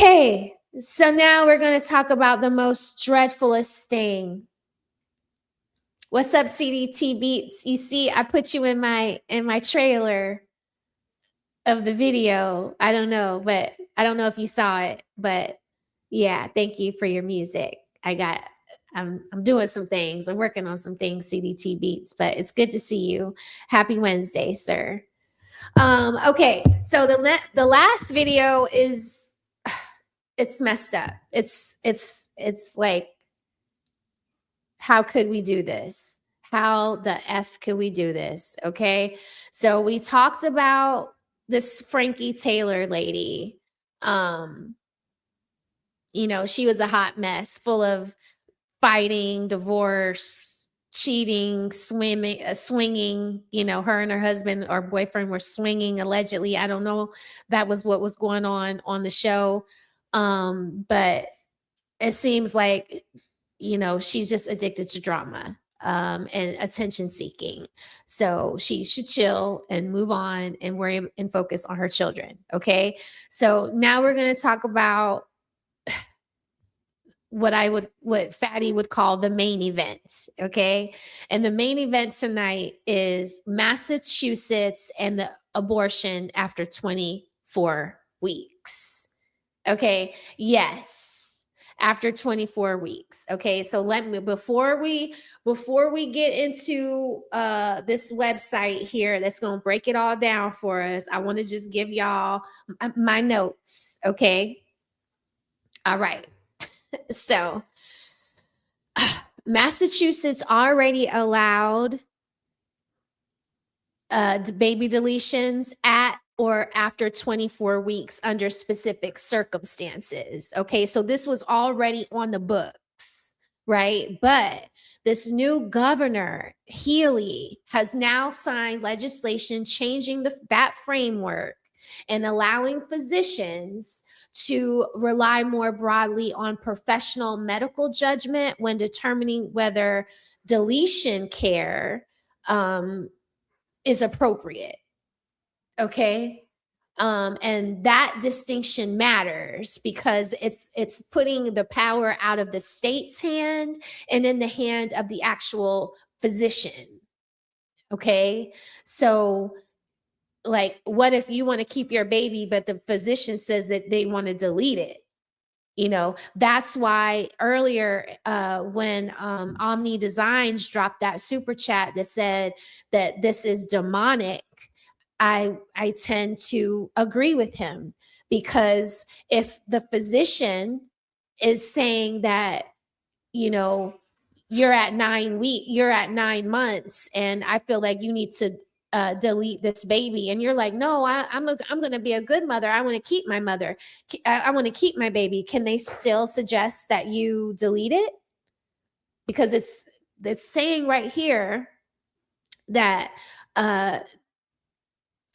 Okay, so now we're going to talk about the most dreadfulest thing. What's up, CDT Beats? You see, I put you in my trailer of the video. I don't know, but I don't know if you saw it, but yeah, thank you for your music. I'm doing some things. I'm working on some things, CDT Beats, but it's good to see you. Happy Wednesday, sir. Okay, so the last video is it's messed up. It's like, how could we do this? How the F could we do this? Okay. So we talked about this Frankie Taylor lady. She was a hot mess full of fighting, divorce, cheating, swinging. Her and her husband or boyfriend were swinging allegedly. I don't know. That was what was going on the show. But it seems like, she's just addicted to drama and attention seeking. So she should chill and move on and worry and focus on her children. Okay. So now we're going to talk about what Fatty would call the main event. Okay. And the main event tonight is Massachusetts and the abortion after 24 weeks. Okay. Yes. After 24 weeks. Okay. So before we get into this website here that's going to break it all down for us, I want to just give y'all my notes. Okay. All right. So Massachusetts already allowed baby deletions at or after 24 weeks under specific circumstances. Okay, so this was already on the books, right? But this new governor, Healy, has now signed legislation changing that framework and allowing physicians to rely more broadly on professional medical judgment when determining whether deletion care is appropriate. Okay. And that distinction matters because it's putting the power out of the state's hand and in the hand of the actual physician. Okay. So, like, what if you want to keep your baby, but the physician says that they want to delete it? That's why earlier when Omni Designs dropped that super chat that said that this is demonic, I tend to agree with him, because if the physician is saying that, you're at 9 months and I feel like you need to delete this baby, and you're like, no, I'm going to be a good mother. I want to keep my mother. I want to keep my baby. Can they still suggest that you delete it? Because it's saying right here that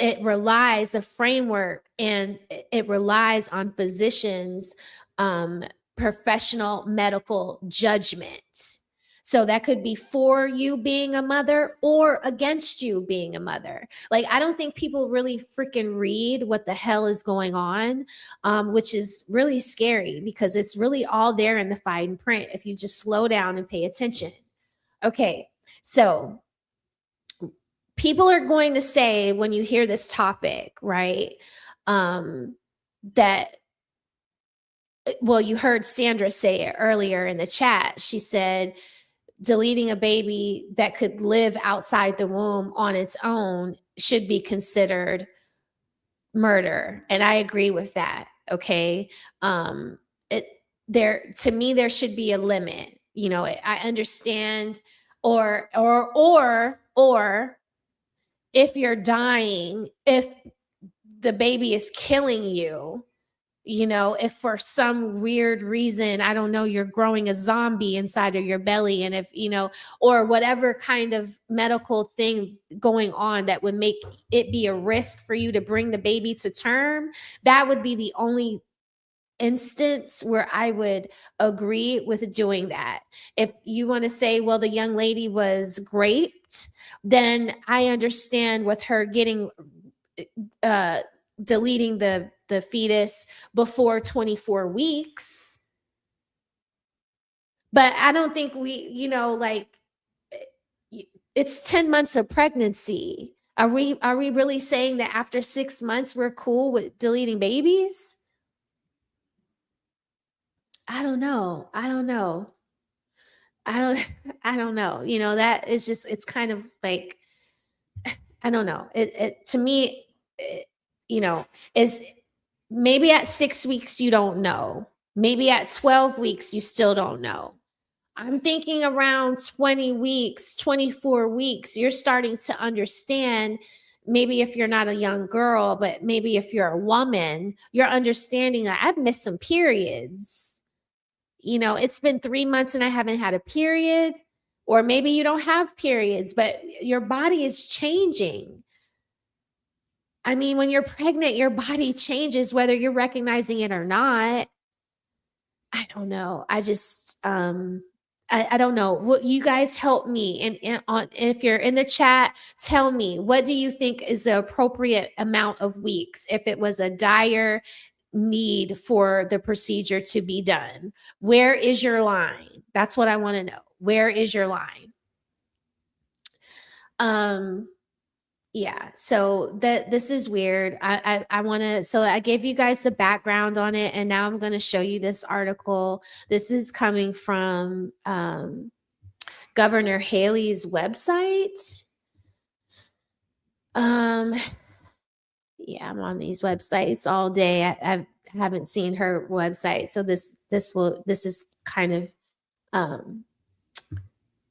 it relies a framework and it relies on physicians' professional medical judgment. So that could be for you being a mother or against you being a mother. Like, I don't think people really freaking read what the hell is going on, which is really scary because it's really all there in the fine print if you just slow down and pay attention. Okay, so people are going to say when you hear this topic, right, that, well, you heard Sandra say it earlier in the chat. She said deleting a baby that could live outside the womb on its own should be considered murder. And I agree with that. Okay. To me, there should be a limit. I understand, or if you're dying, if the baby is killing you, if for some weird reason, I don't know, you're growing a zombie inside of your belly, and if, or whatever kind of medical thing going on that would make it be a risk for you to bring the baby to term, that would be the only instance where I would agree with doing that. If you want to say, well, the young lady was raped, then I understand with her getting deleting the the fetus before 24 weeks. But I don't think it's 10 months of pregnancy. Are we really saying that after 6 months we're cool with deleting babies? I don't know. I don't know. I don't I don't know. That is just it's kind of like I don't know. It to me, it, you know, is maybe at 6 weeks you don't know. Maybe at 12 weeks you still don't know. I'm thinking around 20 weeks, 24 weeks, you're starting to understand. Maybe if you're not a young girl, but maybe if you're a woman, you're understanding that I've missed some periods. It's been 3 months and I haven't had a period. Or maybe you don't have periods, but your body is changing. I mean, when you're pregnant, your body changes whether you're recognizing it or not. I don't know. I don't know. Will you guys help me? And if you're in the chat, tell me, what do you think is the appropriate amount of weeks if it was a dire need for the procedure to be done? Where is your line? That's what I want to know. Where is your line? Yeah, so this is weird. I want to so I gave you guys the background on it, and now I'm going to show you this article. This is coming from Governor Haley's website. um yeah, I'm on these websites all day. I haven't seen her website, so um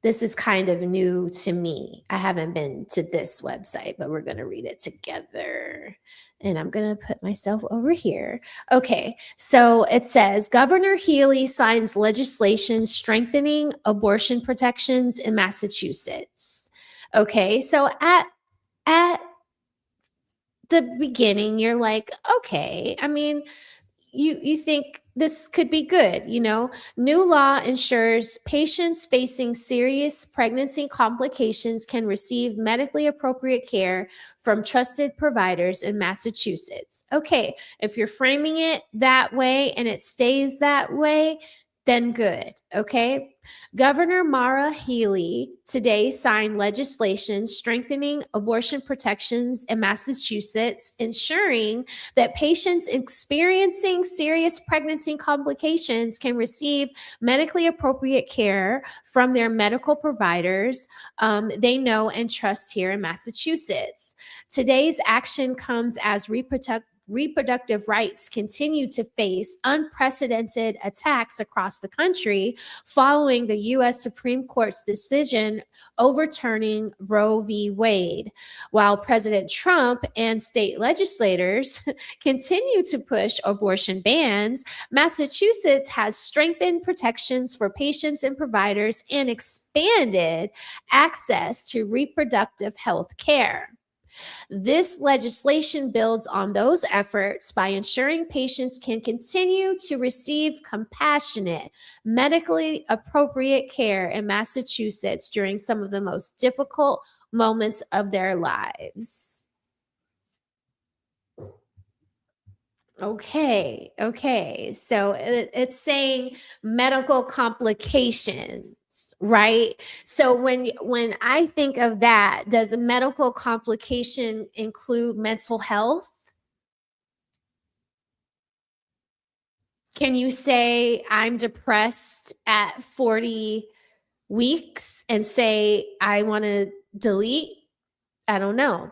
this is kind of new to me. I haven't been to this website, but we're going to read it together. And I'm going to put myself over here. Okay, so it says Governor Healy signs legislation strengthening abortion protections in Massachusetts. Okay, so at the beginning, you're like, okay, I mean, you think this could be good. New law ensures patients facing serious pregnancy complications can receive medically appropriate care from trusted providers in Massachusetts. Okay, if you're framing it that way and it stays that way, then good. Okay. Governor Mara Healey today signed legislation strengthening abortion protections in Massachusetts, ensuring that patients experiencing serious pregnancy complications can receive medically appropriate care from their medical providers they know and trust here in Massachusetts. Today's action comes as reproductive rights continue to face unprecedented attacks across the country following the U.S. Supreme Court's decision overturning Roe v. Wade. While President Trump and state legislators continue to push abortion bans, Massachusetts has strengthened protections for patients and providers and expanded access to reproductive health care. This legislation builds on those efforts by ensuring patients can continue to receive compassionate, medically appropriate care in Massachusetts during some of the most difficult moments of their lives. Okay. So it's saying medical complications, right? So when I think of that, does a medical complication include mental health? Can you say I'm depressed at 40 weeks and say I want to delete? I don't know.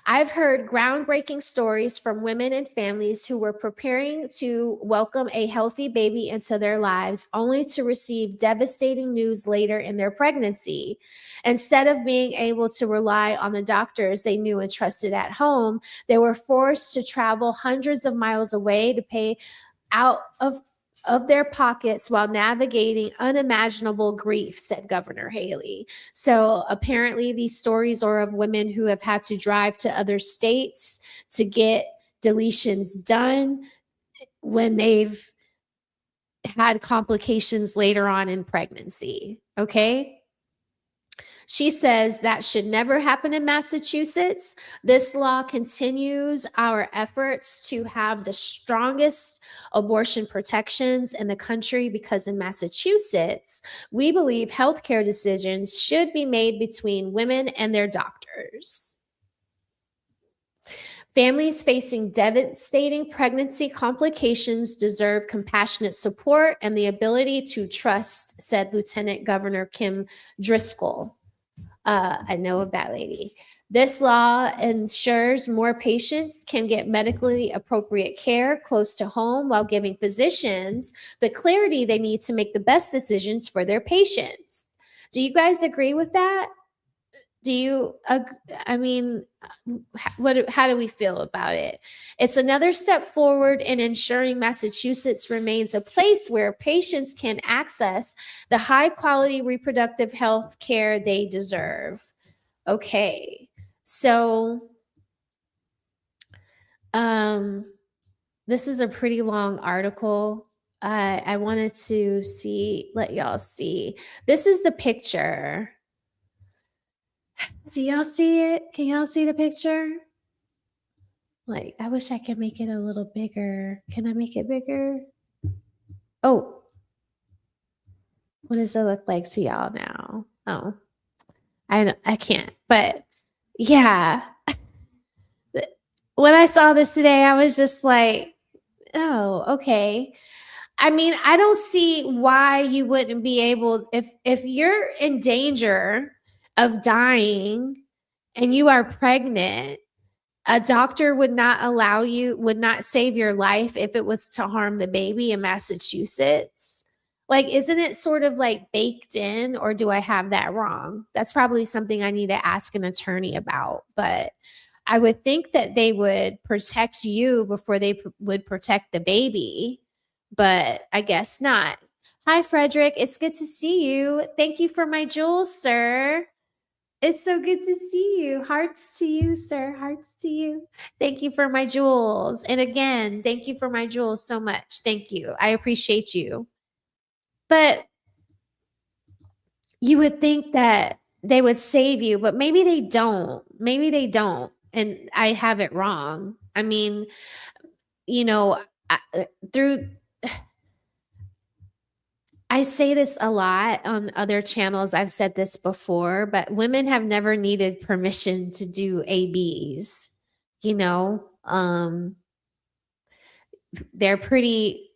I've heard groundbreaking stories from women and families who were preparing to welcome a healthy baby into their lives, only to receive devastating news later in their pregnancy. Instead of being able to rely on the doctors they knew and trusted at home, they were forced to travel hundreds of miles away to pay out of their pockets while navigating unimaginable grief, said Governor Haley. So apparently these stories are of women who have had to drive to other states to get deletions done when they've had complications later on in pregnancy. Okay. She says that should never happen in Massachusetts. This law continues our efforts to have the strongest abortion protections in the country because in Massachusetts, we believe healthcare decisions should be made between women and their doctors. Families facing devastating pregnancy complications deserve compassionate support and the ability to trust, said Lieutenant Governor Kim Driscoll. I know of that lady. This law ensures more patients can get medically appropriate care close to home while giving physicians the clarity they need to make the best decisions for their patients. Do you guys agree with that? Do you, I mean, how do we feel about it? It's another step forward in ensuring Massachusetts remains a place where patients can access the high quality reproductive health care they deserve. Okay. So, this is a pretty long article. I wanted to let y'all see. This is the picture. Do y'all see it? Can y'all see the picture? Like, I wish I could make it a little bigger. Can I make it bigger? Oh, what does it look like to y'all now? Oh, I can't. But yeah, when I saw this today, I was just like, oh, okay. I mean, I don't see why you wouldn't be able, if you're in danger of dying and you are pregnant, a doctor would not save your life if it was to harm the baby in Massachusetts. Like, isn't it sort of like baked in, or do I have that wrong? That's probably something I need to ask an attorney about. But I would think that they would protect you before they would protect the baby, but I guess not. Hi, Frederick. It's good to see you. Thank you for my jewels, sir. It's so good to see you. Hearts to you, sir. Hearts to you. Thank you for my jewels. And again, thank you for my jewels so much. Thank you. I appreciate you. But you would think that they would save you, but maybe they don't. Maybe they don't. And I have it wrong. I mean, you know, through I say this a lot on other channels. I've said this before, but women have never needed permission to do ABs. You know, they're pretty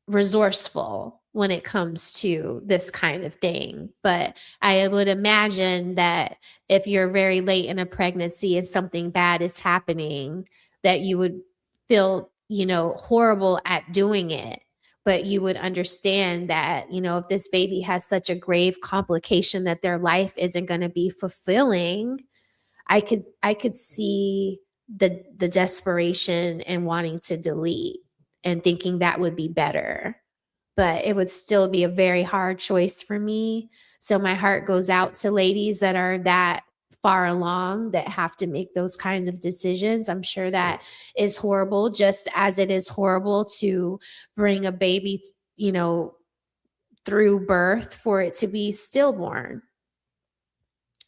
resourceful when it comes to this kind of thing. But I would imagine that if you're very late in a pregnancy and something bad is happening, that you would feel, horrible at doing it. But you would understand that, if this baby has such a grave complication that their life isn't going to be fulfilling, I could see the desperation and wanting to delete and thinking that would be better. But it would still be a very hard choice for me. So my heart goes out to ladies that are that far along that have to make those kinds of decisions. I'm sure that is horrible, just as it is horrible to bring a baby, through birth for it to be stillborn.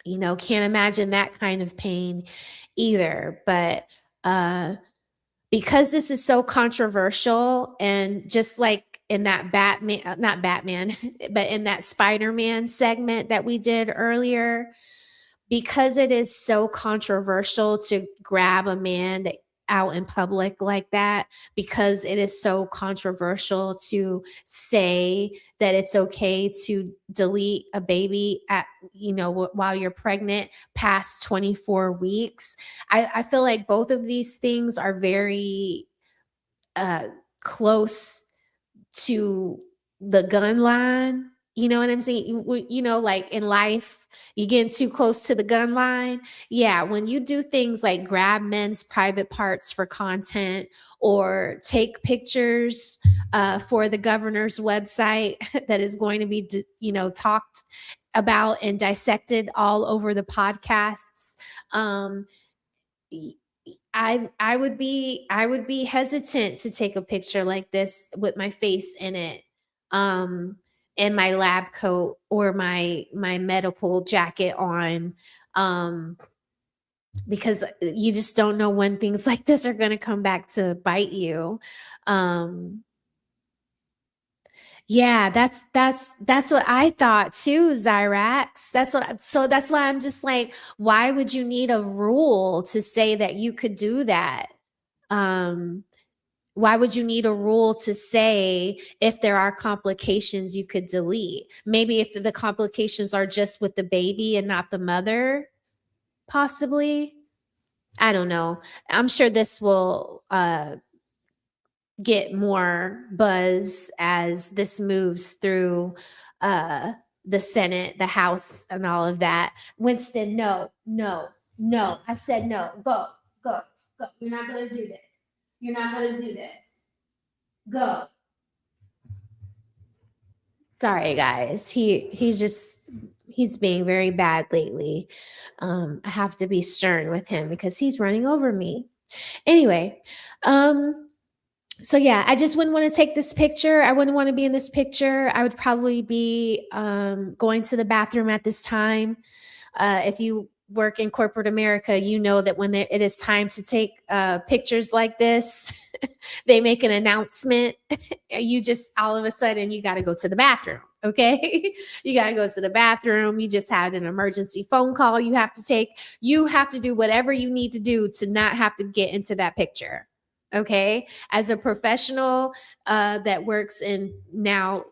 Can't imagine that kind of pain either. But because this is so controversial, and just like in that not Batman, but in that Spider-Man segment that we did earlier, because it is so controversial to grab a man out in public like that, because it is so controversial to say that it's okay to delete a baby while you're pregnant past 24 weeks. I feel like both of these things are very close to the gun line. You know what I'm saying? Like in life, you getting too close to the gun line. Yeah, when you do things like grab men's private parts for content, or take pictures for the governor's website that is going to be, talked about and dissected all over the podcasts. I would be hesitant to take a picture like this with my face in it. in my lab coat or my medical jacket on, um, because you just don't know when things like this are going to come back to bite you. Um, yeah, that's what I thought too, Zyrax. So that's why I'm just like, why would you need a rule to say that you could do that? Um, why would you need a rule to say if there are complications you could delete? Maybe if the complications are just with the baby and not the mother, possibly. I don't know. I'm sure this will get more buzz as this moves through uh, the Senate, the House, and all of that. Winston, no, no, no. I said no. Go, go, go. You're not going to do this. You're not going to do this. Go. Sorry, guys. He's being very bad lately. I have to be stern with him because he's running over me. Anyway, so yeah, I just wouldn't want to take this picture. I wouldn't want to be in this picture. I would probably be going to the bathroom at this time. If you work in corporate America, you know that when it is time to take pictures like this, they make an announcement. You just all of a sudden you got to go to the bathroom. Okay, you got to go to the bathroom. You just had an emergency phone call you have to take. You have to do whatever you need to do to not have to get into that picture. Okay, as a professional that works in now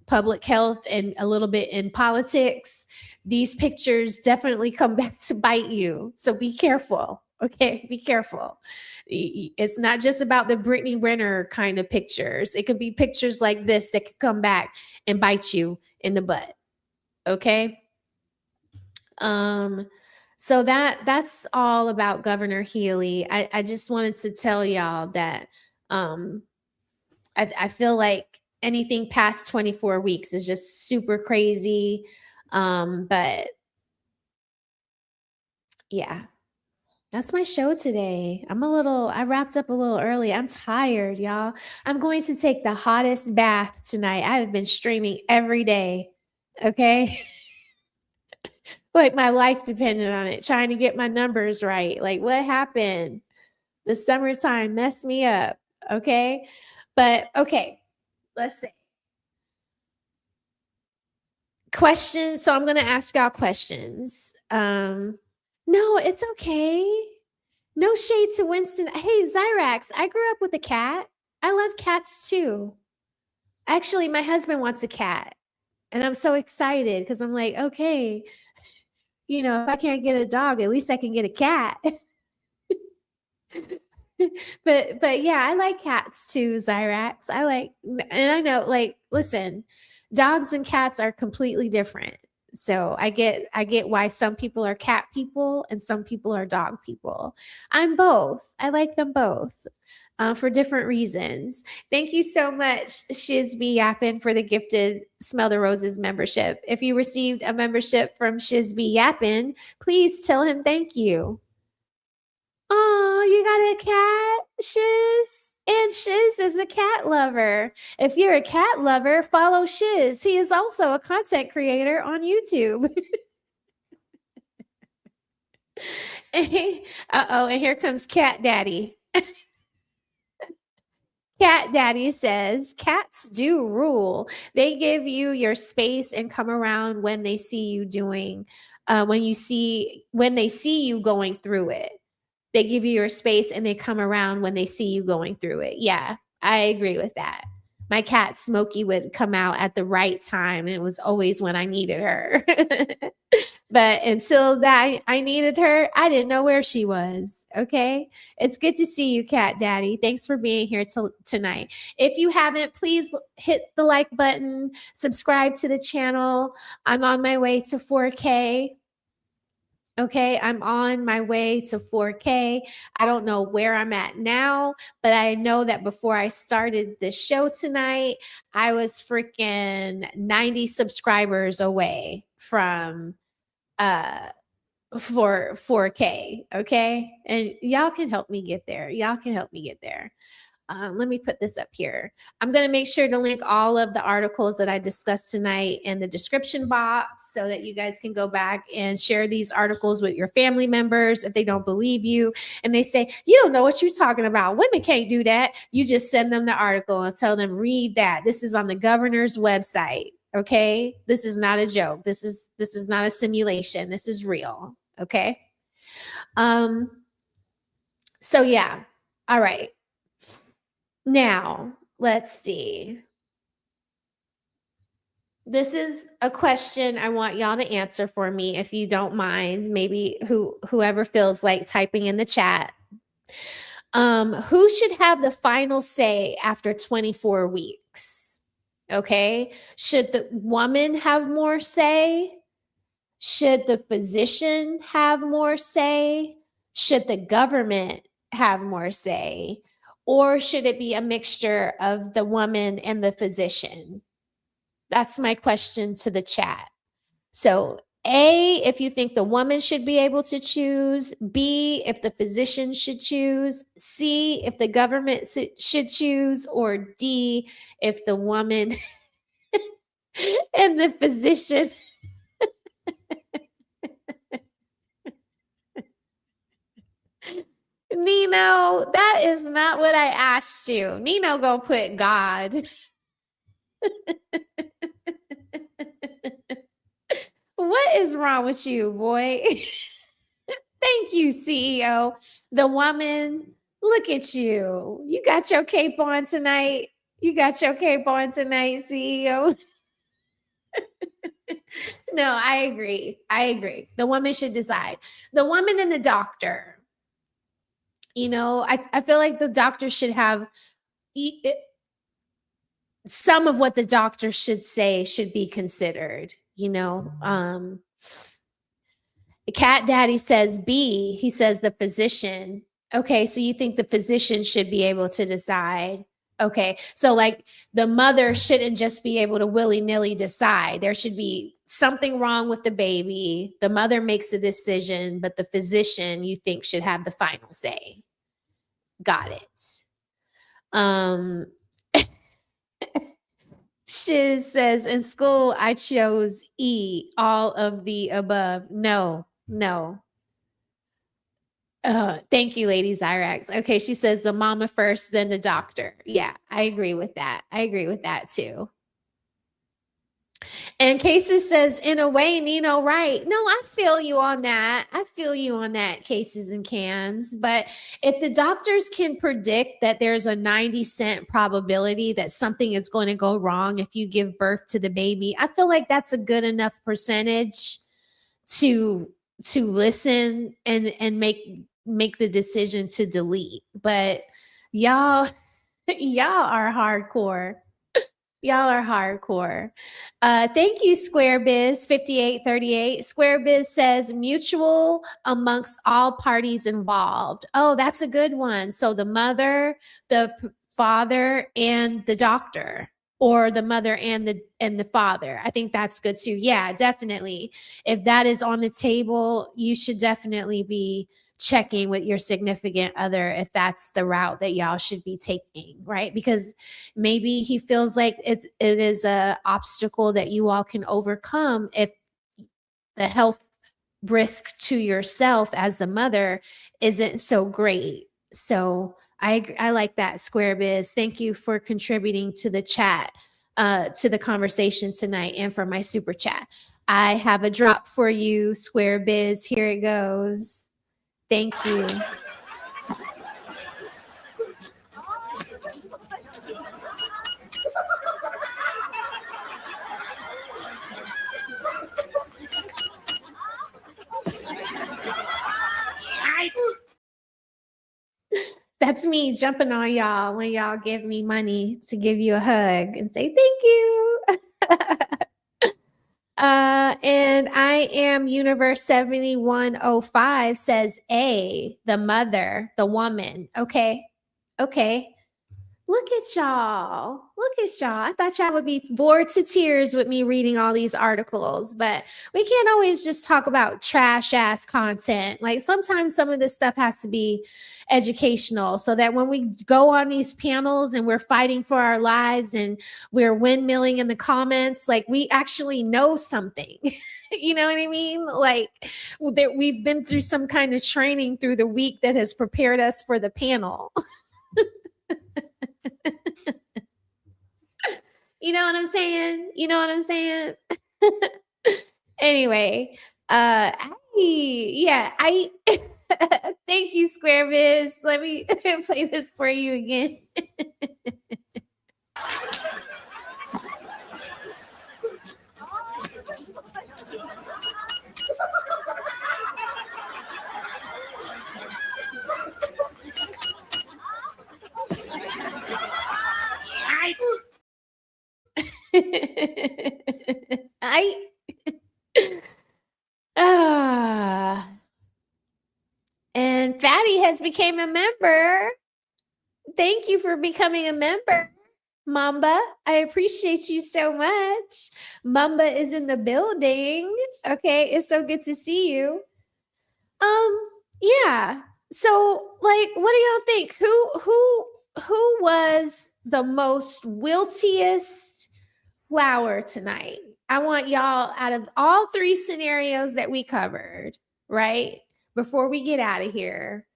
public health and a little bit in politics, these pictures definitely come back to bite you. So be careful. Okay, be careful. It's not just about the Brittany Renner kind of pictures. It could be pictures like this that could come back and bite you in the butt. Okay. Um, so that's all about Governor Healy. I just wanted to tell y'all that um I feel like anything past 24 weeks is just super crazy. But yeah, that's my show today. I wrapped up a little early. I'm tired, y'all. I'm going to take the hottest bath tonight. I have been streaming every day. Okay. Like my life depended on it, trying to get my numbers right. Like, what happened? The summertime messed me up. Okay. But okay, let's see. Questions. So I'm going to ask y'all questions. No, it's okay. No shade to Winston. Hey, Zyrax, I grew up with a cat. I love cats too. Actually, my husband wants a cat. And I'm so excited because I'm like, okay, if I can't get a dog, at least I can get a cat. but yeah, I like cats too, Zyrax. And I know, like, listen, dogs and cats are completely different. So I get why some people are cat people and some people are dog people. I'm both. I like them both. For different reasons. Thank you so much, Shizby Yappin, for the gifted Smell the Roses membership. If you received a membership from Shizby Yappin, please tell him thank you. Oh, you got a cat, Shiz? And Shiz is a cat lover. If you're a cat lover, follow Shiz. He is also a content creator on YouTube. Uh-oh, and here comes Cat Daddy. Cat Daddy says cats do rule. They give you your space and come around when they see you doing when they see you going through it. They give you your space and they come around when they see you going through it. Yeah, I agree with that. My cat Smokey would come out at the right time, and it was always when I needed her. But until that I needed her, I didn't know where she was. Okay. It's good to see you, Cat Daddy. Thanks for being here tonight. If you haven't, please hit the like button, subscribe to the channel. I'm on my way to 4K. Okay, I'm on my way to 4K. I don't know where I'm at now, but I know that before I started the show tonight, I was freaking 90 subscribers away from uh for 4K. Okay, and y'all can help me get there. Y'all can help me get there. Let me put this up here. I'm going to make sure to link all of the articles that I discussed tonight in the description box so that you guys can go back and share these articles with your family members if they don't believe you and they say, you don't know what you're talking about. Women can't do that. You just send them the article and tell them, read that. This is on the governor's website. Okay. This is not a joke. This is not a simulation. This is real. Okay. So yeah. All right. Now, let's see. This is a question I want y'all to answer for me if you don't mind. Maybe whoever feels like typing in the chat. Who should have the final say after 24 weeks? Okay. Should the woman have more say? Should the physician have more say? Should the government have more say? Or should it be a mixture of the woman and the physician? That's my question to the chat. So A, if you think the woman should be able to choose. B, if the physician should choose. C, if the government should choose. Or D, if the woman and the physician. Nino, that is not what I asked you. Nino go put God. What is wrong with you, boy? Thank you, CEO. The woman, look at you. You got your cape on tonight. You got your cape on tonight, CEO. No, I agree. I agree. The woman should decide. The woman and the doctor. You know, I feel like the doctor should have some of what the doctor should say should be considered, you know. Cat Daddy says B, he says the physician. Okay, so you think the physician should be able to decide. Okay, so like the mother shouldn't just be able to willy-nilly decide. There should be something wrong with the baby. The mother makes a decision, but the physician you think should have the final say. Got it. Shiz says, in school, I chose E, all of the above. No. Thank you, Lady Zyrax. Okay, she says the mama first, then the doctor. Yeah, I agree with that. I agree with that too. And Cases says, in a way, Nino, right. No, I feel you on that. I feel you on that, Cases and Cans. But if the doctors can predict that there's a 90% probability that something is going to go wrong if you give birth to the baby, I feel like that's a good enough percentage to listen and make the decision to delete. But y'all are hardcore. Y'all are hardcore. Thank you, SquareBiz 5838. SquareBiz says mutual amongst all parties involved. Oh, that's a good one. So the mother, the father, and the doctor, or the mother and the father. I think that's good too. Yeah, definitely. If that is on the table, you should definitely be checking with your significant other if that's the route that y'all should be taking, right? Because maybe he feels like it is a obstacle that you all can overcome if the health risk to yourself as the mother isn't so great. So I like that, SquareBiz. Thank you for contributing to the chat, to the conversation tonight, and for my super chat. I have a drop for you, SquareBiz. Here it goes. Thank you. That's me jumping on y'all when y'all give me money to give you a hug and say thank you. And I am Universe 7105 says A, the mother, the woman. Okay. Look at y'all. Look at y'all. I thought y'all would be bored to tears with me reading all these articles, but we can't always just talk about trash ass content. Like sometimes some of this stuff has to be educational so that when we go on these panels and we're fighting for our lives and we're windmilling in the comments, like we actually know something. You know what I mean? Like that we've been through some kind of training through the week that has prepared us for the panel. You know what I'm saying? You know what I'm saying? Anyway, yeah, I thank you, Square Biz. Let me play this for you again. I and Fatty has became a member. Thank you for becoming a member, Mamba. I appreciate you so much. Mamba is in the building. Okay, it's so good to see you. Yeah. So, like, what do y'all think? Who was the most wiltiest flower tonight? I want y'all out of all three scenarios that we covered, right? Before we get out of here,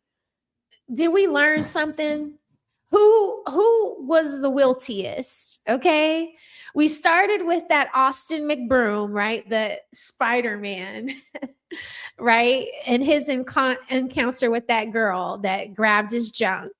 did we learn something? Who was the wiltiest? Okay. We started with that Austin McBroom, right? The Spider-Man, right? And his encounter with that girl that grabbed his junk.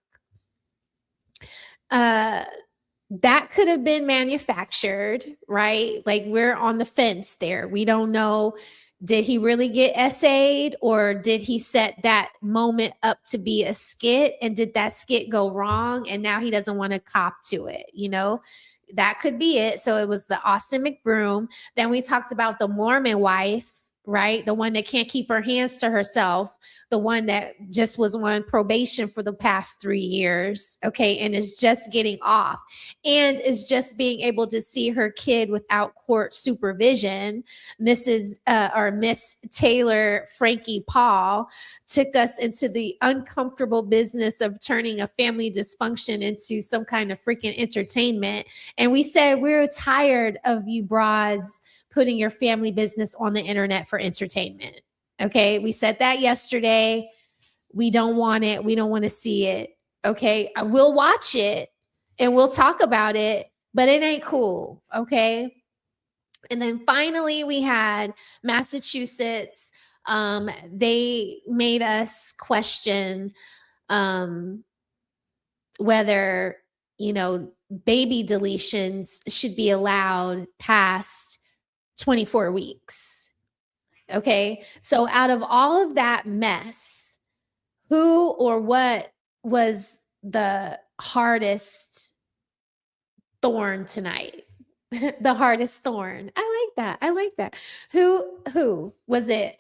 That could have been manufactured, right? Like we're on the fence there. We don't know. Did he really get essayed or did he set that moment up to be a skit? And did that skit go wrong? And now he doesn't want to cop to it, you know? That could be it. So it was the Austin McBroom. Then we talked about the Mormon wife, right? The one that can't keep her hands to herself, the one that just was on probation for the past 3 years, okay, and is just getting off and is just being able to see her kid without court supervision. Mrs. Or Miss Taylor Frankie Paul took us into the uncomfortable business of turning a family dysfunction into some kind of freaking entertainment. And we said, we're tired of you broads putting your family business on the internet for entertainment. Okay. We said that yesterday. We don't want it. We don't want to see it. Okay. We'll watch it and we'll talk about it, but it ain't cool. Okay. And then finally, we had Massachusetts. They made us question whether, baby deletions should be allowed past 24 weeks. Okay. So out of all of that mess, who or what was the hardest thorn tonight? The hardest thorn. I like that. I like that. Who was it?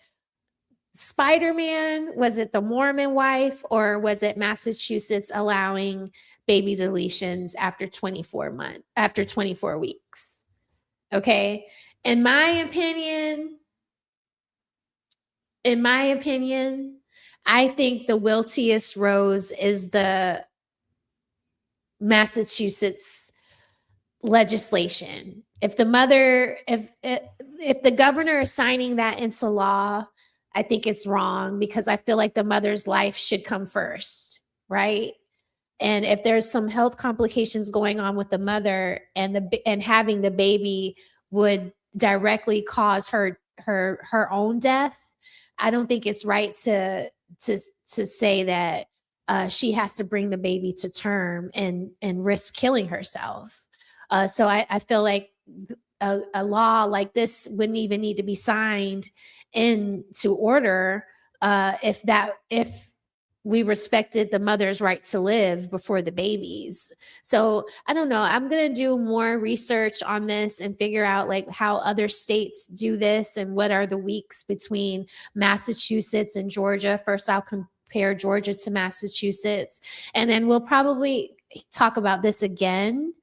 Spider-Man? Was it the Mormon wife? Or was it Massachusetts allowing baby deletions after 24 weeks? Okay. In my opinion, I think the wiltiest rose is the Massachusetts legislation. If the governor is signing that into law, I think it's wrong because I feel like the mother's life should come first, right? And if there's some health complications going on with the mother and having the baby would directly cause her own death, I don't think it's right to say that she has to bring the baby to term and risk killing herself. So I feel like a law like this wouldn't even need to be signed into order if we respected the mother's right to live before the babies. So I don't know. I'm going to do more research on this and figure out like how other states do this and what are the weeks between Massachusetts and Georgia. First, I'll compare Georgia to Massachusetts, and then we'll probably talk about this again